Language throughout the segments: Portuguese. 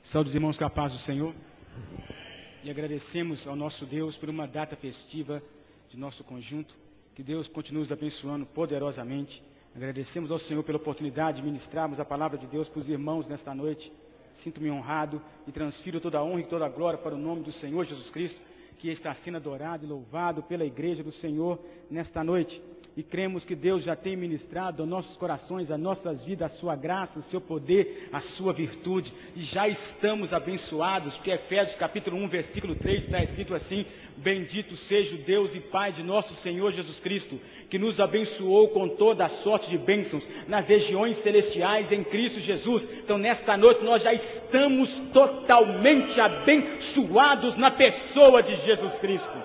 Saúde os irmãos com a paz do Senhor. E agradecemos ao nosso Deus por uma data festiva de nosso conjunto. Que Deus continue nos abençoando poderosamente. Agradecemos ao Senhor pela oportunidade de ministrarmos a palavra de Deus para os irmãos nesta noite. Sinto-me honrado e transfiro toda a honra e toda a glória para o nome do Senhor Jesus Cristo, que está sendo adorado e louvado pela igreja do Senhor nesta noite. E cremos que Deus já tem ministrado aos nossos corações, às nossas vidas, a sua graça, o seu poder, a sua virtude. E já estamos abençoados, porque Efésios capítulo 1, versículo 3 está escrito assim: bendito seja o Deus e Pai de nosso Senhor Jesus Cristo, que nos abençoou com toda a sorte de bênçãos nas regiões celestiais em Cristo Jesus. Então nesta noite nós já estamos totalmente abençoados na pessoa de Jesus Cristo.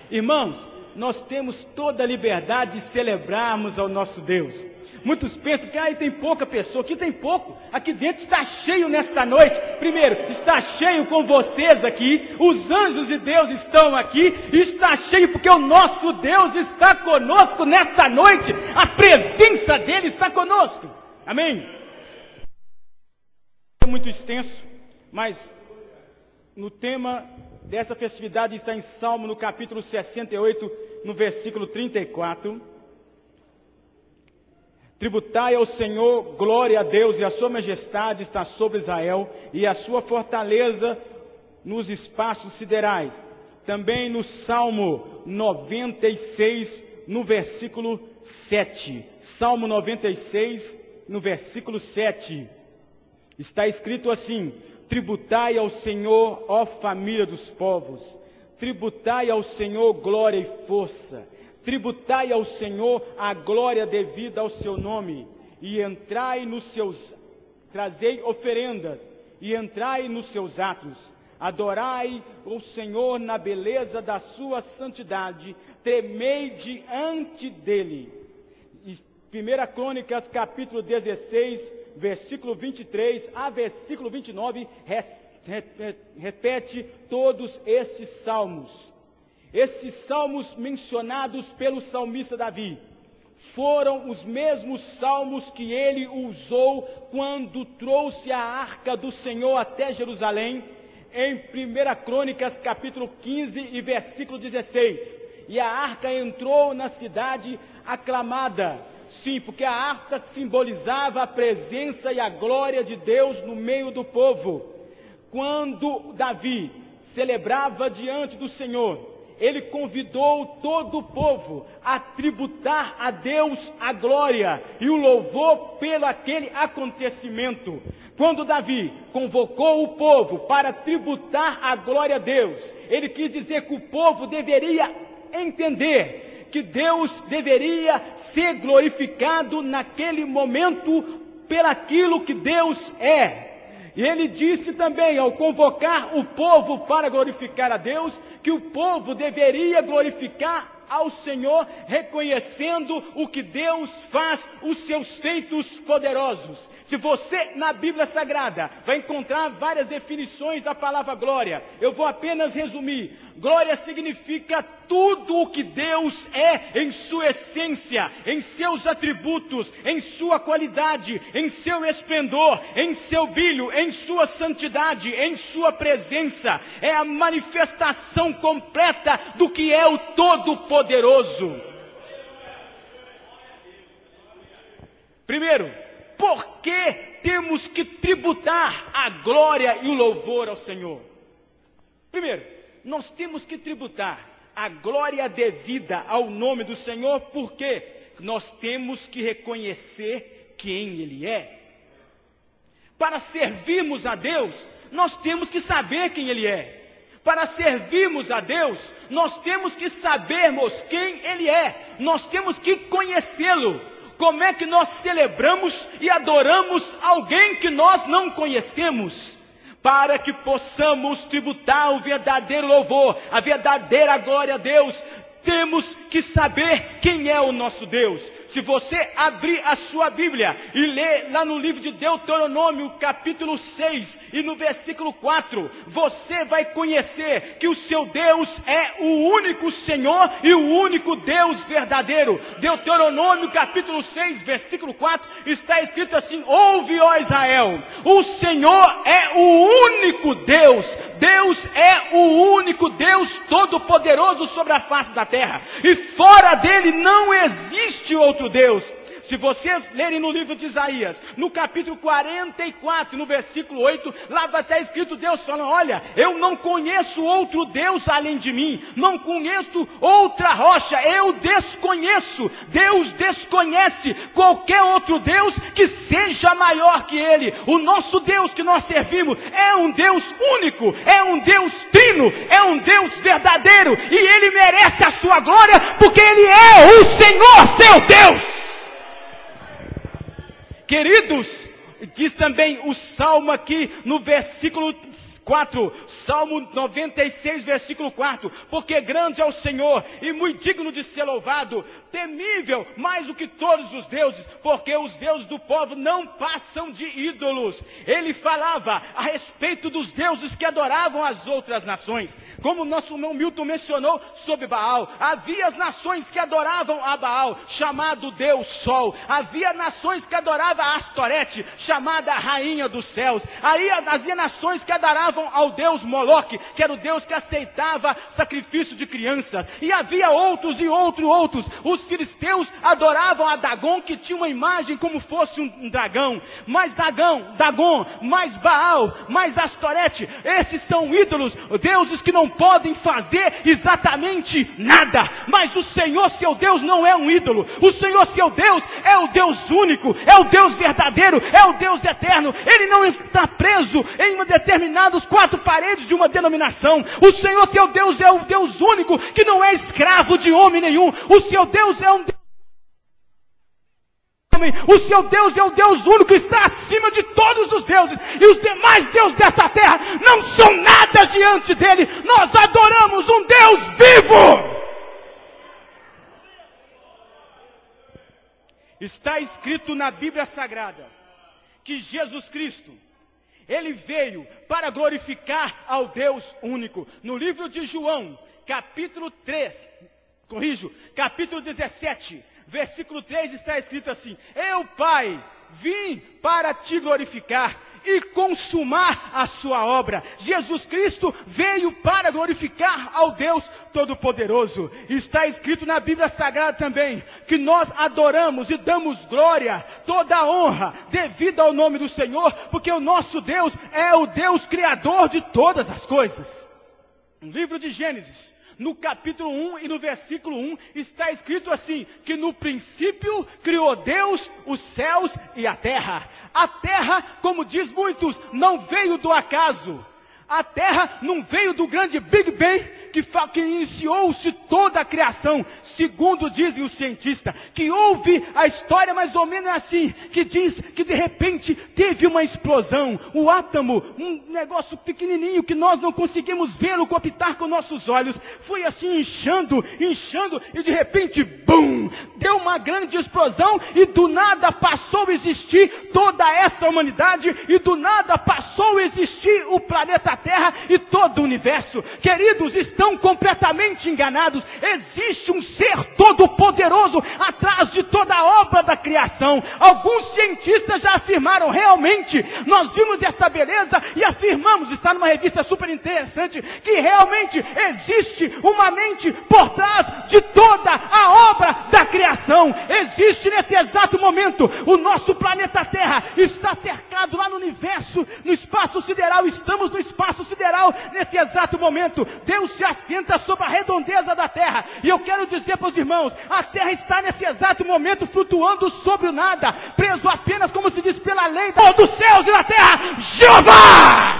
Irmãos, nós temos toda a liberdade de celebrarmos ao nosso Deus. Muitos pensam que aí tem pouca pessoa, aqui tem pouco, aqui dentro está cheio nesta noite. Primeiro, está cheio com vocês aqui, os anjos de Deus estão aqui, e está cheio porque o nosso Deus está conosco nesta noite, a presença dele está conosco. Amém? É muito extenso, mas no tema dessa festividade está em Salmo, no capítulo 68, no versículo 34. Tributai ao Senhor, glória a Deus, e a sua majestade está sobre Israel, e a sua fortaleza nos espaços siderais. Também no Salmo 96, no versículo 7. Salmo 96, no versículo 7. Está escrito assim: tributai ao Senhor, ó família dos povos, tributai ao Senhor glória e força, tributai ao Senhor a glória devida ao seu nome, e entrai nos seus, trazei oferendas, e entrai nos seus atos, adorai o Senhor na beleza da sua santidade, tremei diante dele. 1 Crônicas capítulo 16, versículo 23 a versículo 29, repete todos estes salmos. Esses salmos mencionados pelo salmista Davi foram os mesmos salmos que ele usou quando trouxe a arca do Senhor até Jerusalém, em 1 Crônicas capítulo 15 e versículo 16. E a arca entrou na cidade aclamada. Sim, porque a arca simbolizava a presença e a glória de Deus no meio do povo. Quando Davi celebrava diante do Senhor, ele convidou todo o povo a tributar a Deus a glória e o louvor pelo aquele acontecimento. Quando Davi convocou o povo para tributar a glória a Deus, ele quis dizer que o povo deveria entender que Deus deveria ser glorificado naquele momento pelaquilo que Deus é. E ele disse também, ao convocar o povo para glorificar a Deus, que o povo deveria glorificar ao Senhor, reconhecendo o que Deus faz, os seus feitos poderosos. Se você, na Bíblia Sagrada, vai encontrar várias definições da palavra glória, eu vou apenas resumir. Glória significa tudo o que Deus é em sua essência, em seus atributos, em sua qualidade, em seu esplendor, em seu brilho, em sua santidade, em sua presença. É a manifestação completa do que é o Todo-Poderoso. Primeiro, por que temos que tributar a glória e o louvor ao Senhor? Primeiro, nós temos que tributar a glória devida ao nome do Senhor, porque nós temos que reconhecer quem Ele é. Para servirmos a Deus, nós temos que saber quem Ele é. Para servirmos a Deus, nós temos que sabermos quem Ele é. Nós temos que conhecê-lo. Como é que nós celebramos e adoramos alguém que nós não conhecemos? Para que possamos tributar o verdadeiro louvor, a verdadeira glória a Deus, temos que saber quem é o nosso Deus. Se você abrir a sua Bíblia e ler lá no livro de Deuteronômio, capítulo 6, e no versículo 4, você vai conhecer que o seu Deus é o único Senhor e o único Deus verdadeiro. Deuteronômio, capítulo 6, versículo 4, está escrito assim: ouve, ó Israel, o Senhor é o único Deus. Deus é o único Deus todo-poderoso sobre a face da terra. E fora dele não existe outro Deus. Se vocês lerem no livro de Isaías, no capítulo 44, no versículo 8, lá vai estar escrito Deus falando: olha, eu não conheço outro Deus além de mim, não conheço outra rocha, eu desconheço. Deus desconhece qualquer outro Deus que seja maior que ele. O nosso Deus que nós servimos é um Deus único, é um Deus trino, é um Deus verdadeiro, e ele merece a sua glória, porque ele é o Senhor, seu Deus. Queridos, diz também o Salmo aqui no versículo 4, Salmo 96, versículo 4, porque grande é o Senhor e muito digno de ser louvado, temível mais do que todos os deuses, porque os deuses do povo não passam de ídolos. Ele falava a respeito dos deuses que adoravam as outras nações, como o nosso irmão Milton mencionou sobre Baal. Havia as nações que adoravam a Baal, chamado Deus Sol. Havia nações que adoravam a Astorete, chamada Rainha dos Céus. Havia nações que adoravam ao Deus Moloque, que era o Deus que aceitava sacrifício de crianças. E havia outros e outros. Os filisteus adoravam a Dagon, que tinha uma imagem como fosse um dragão. Mais Dagon, mais Baal, mais Astorete. Esses são ídolos, deuses que não podem fazer exatamente nada. Mas o Senhor, seu Deus, não é um ídolo. O Senhor, seu Deus, é o Deus único, é o Deus verdadeiro, é o Deus eterno. Ele não está preso em determinados quatro paredes de uma denominação. O Senhor, seu Deus, é o Deus único, que não é escravo de homem nenhum. O seu Deus é um Deus. O seu Deus é o Deus único, que está acima de todos os deuses. E os demais deuses dessa terra não são nada diante dele. Nós adoramos um Deus vivo. Está escrito na Bíblia Sagrada que Jesus Cristo, ele veio para glorificar ao Deus único. No livro de João, capítulo 17, versículo 3, está escrito assim: eu, Pai, vim para te glorificar e consumar a sua obra. Jesus Cristo veio para glorificar ao Deus Todo-Poderoso. Está escrito na Bíblia Sagrada também que nós adoramos e damos glória, toda a honra devida ao nome do Senhor, porque o nosso Deus é o Deus Criador de todas as coisas. No livro de Gênesis, no capítulo 1 e no versículo 1, está escrito assim, que no princípio criou Deus os céus e a terra. A terra, como diz muitos, não veio do acaso. A terra não veio do grande Big Bang, que iniciou-se toda a criação. Segundo dizem os cientistas, que houve a história mais ou menos assim, que diz que de repente teve uma explosão, o átomo, um negócio pequenininho que nós não conseguimos vê-lo, copitar com nossos olhos, foi assim inchando, e de repente, bum, deu uma grande explosão, e do nada passou a existir toda essa humanidade, e do nada passou a existir o planeta Terra e todo o universo. Queridos, estão completamente enganados. Existe um ser todo-poderoso atrás de toda a obra da criação. Alguns cientistas já afirmaram, realmente, nós vimos essa beleza e afirmamos, está numa revista super interessante, que realmente existe uma mente por trás de toda a obra da criação. Existe nesse exato momento, o nosso planeta Terra está cercado lá no universo, no espaço sideral. Estamos no espaço sideral nesse exato momento. Deus se assenta sobre a redondeza da terra, e eu quero dizer para os irmãos, a terra está nesse exato momento flutuando sobre o nada, preso apenas, como se diz, pela lei dos céus e da terra, Jeová!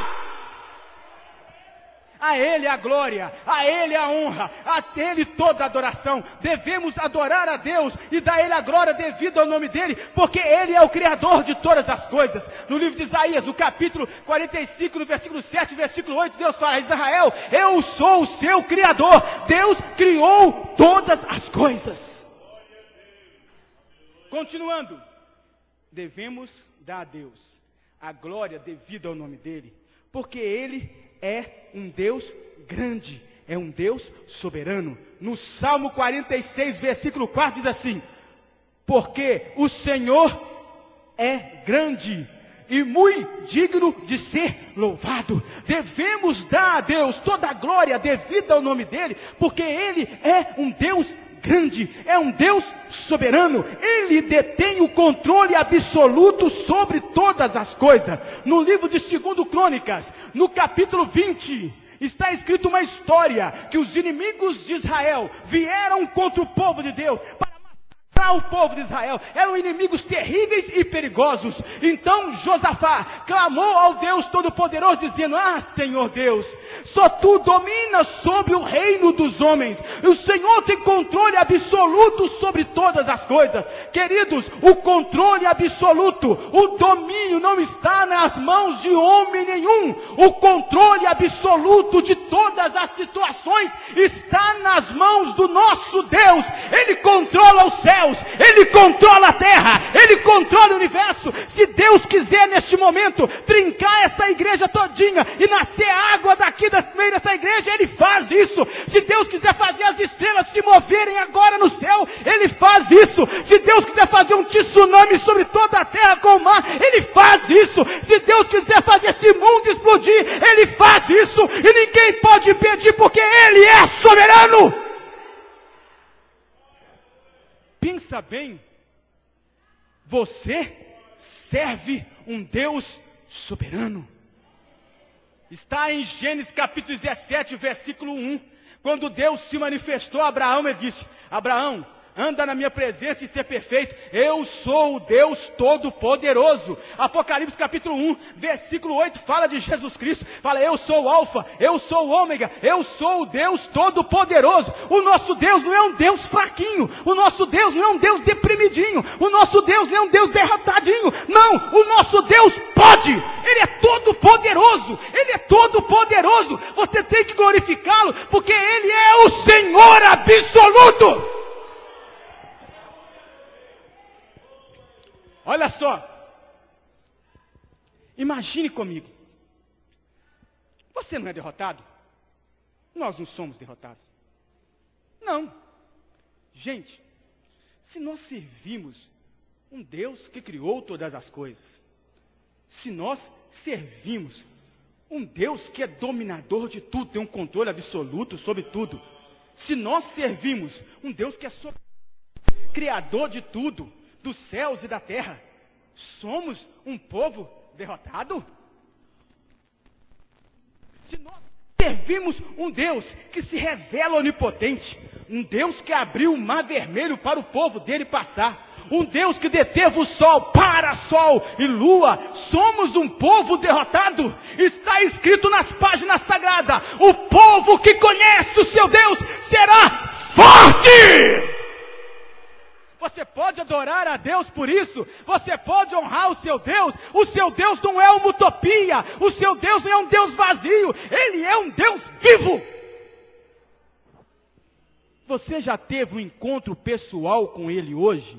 A Ele a glória, a Ele a honra, a Ele toda a adoração. Devemos adorar a Deus e dar a Ele a glória devido ao nome dEle, porque Ele é o Criador de todas as coisas. No livro de Isaías, no capítulo 45, no versículo 7, versículo 8, Deus fala: Israel, eu sou o seu Criador. Deus criou todas as coisas. Continuando, devemos dar a Deus a glória devida ao nome dEle, porque Ele é um Deus grande, é um Deus soberano. No Salmo 46, versículo 4 diz assim: porque o Senhor é grande e muito digno de ser louvado. Devemos dar a Deus toda a glória devida ao nome dEle, porque Ele é um Deus grande, é um Deus soberano. Ele detém o controle absoluto sobre todas as coisas. No livro de 2 Crônicas, no capítulo 20, está escrito uma história que os inimigos de Israel vieram contra o povo de Deus para massacrar o povo de Israel. Eram inimigos terríveis e perigosos. Então Josafá clamou ao Deus Todo-Poderoso, dizendo: ah, Senhor Deus, só Tu dominas sobre o reino dos homens. O Senhor tem controle absoluto sobre todas as coisas. Queridos, o controle absoluto, o domínio não está nas mãos de homem nenhum. O controle absoluto de todas as situações está nas mãos do nosso Deus. Ele controla os céus, Ele controla a terra, Ele controla o universo. Se Deus quiser neste momento trincar essa igreja todinha e nascer água daqui da meio dessa igreja, Ele faz isso. Se Deus quiser fazer as estrelas se moverem agora no céu, Ele faz isso. Se Deus quiser fazer um tsunami sobre toda a terra com o mar, Ele faz isso. Se Deus quiser fazer esse mundo explodir, Ele faz isso. E ninguém pode impedir, porque Ele é soberano. Pensa bem, você serve um Deus soberano. Está em Gênesis capítulo 17, versículo 1. Quando Deus se manifestou a Abraão, Ele disse: Abraão, anda na minha presença e ser perfeito. Eu sou o Deus Todo-Poderoso. Apocalipse capítulo 1, versículo 8, fala de Jesus Cristo. Fala: eu sou o Alfa, eu sou o Ômega, eu sou o Deus Todo-Poderoso. O nosso Deus não é um Deus fraquinho. O nosso Deus não é um Deus deprimidinho. O nosso Deus não é um Deus derrotadinho. Não, o nosso Deus pode. Ele é todo-poderoso. Ele é todo-poderoso. Você tem que glorificá-lo, porque Ele é o Senhor absoluto. Olha só, imagine comigo, você não é derrotado? Nós não somos derrotados. Não. Gente, se nós servimos um Deus que criou todas as coisas, se nós servimos um Deus que é dominador de tudo, tem um controle absoluto sobre tudo, se nós servimos um Deus que é criador de tudo, dos céus e da terra, somos um povo derrotado? Se nós servimos um Deus que se revela onipotente, um Deus que abriu o mar vermelho para o povo dele passar, um Deus que deteve o sol para sol e lua, somos um povo derrotado? Está escrito nas páginas sagradas: o povo que conhece o seu Deus será forte. Você pode adorar a Deus por isso, você pode honrar o seu Deus não é uma utopia, o seu Deus não é um Deus vazio, Ele é um Deus vivo. Você já teve um encontro pessoal com Ele hoje?